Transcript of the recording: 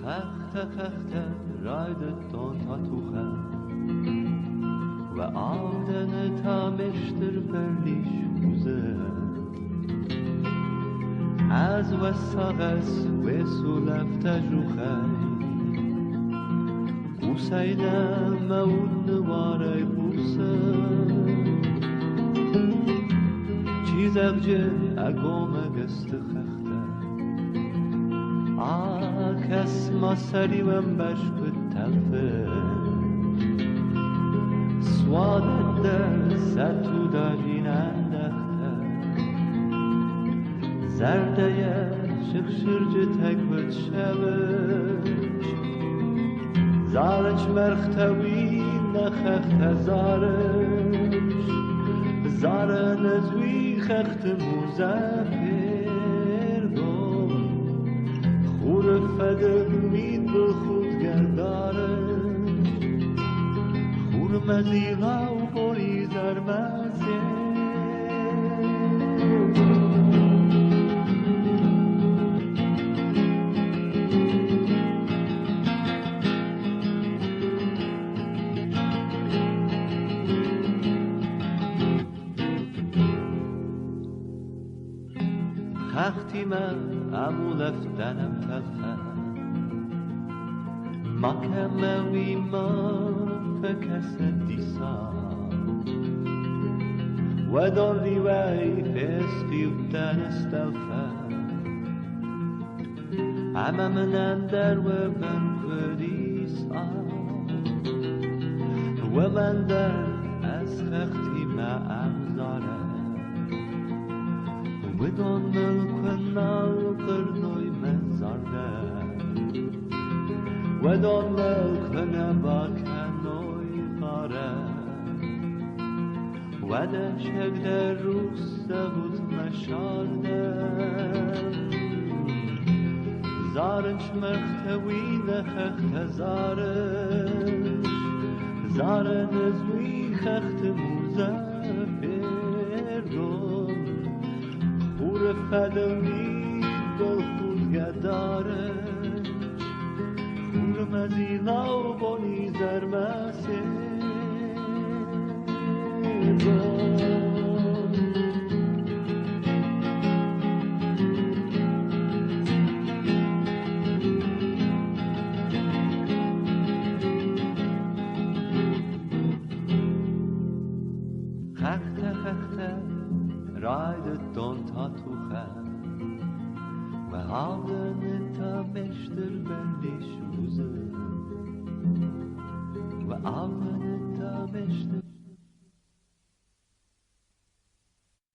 Khachta raidet don tatucha Ve avdene tameştir perliş uze Az ve sagas ve sulaf tajruchay Usayna maun varay busa Çizavce agome geste khachta Akas masari vem bashk talfe Swadet satu darin andakhta Zerdeye şıkşırcı tekbet şeveş Zarıç merxtevi nekhkhte zarıç Zarı nezvi khkhte muzafir gom Khur fedr mid bkhud gerdarıç Khur mezila u bori zermazir خختی من امو لفتنم تلخه مکموی ما فکس دیسا و داری وی فسقی و دنستلفه اما من اندر و من کدیسا و من در از خختی ما امزاره بدون ملكنا قرنوي مزارده ودون ملكنا باكنوي قاره وده شكل روس سهوت مشارده زارش مختوي نخخت زارش زار نزوي خخت مزفر خور فدوی دل خود گدارش خور مزیلا و بانی زرمسه خخته raidet don tatucha ve havden tameştir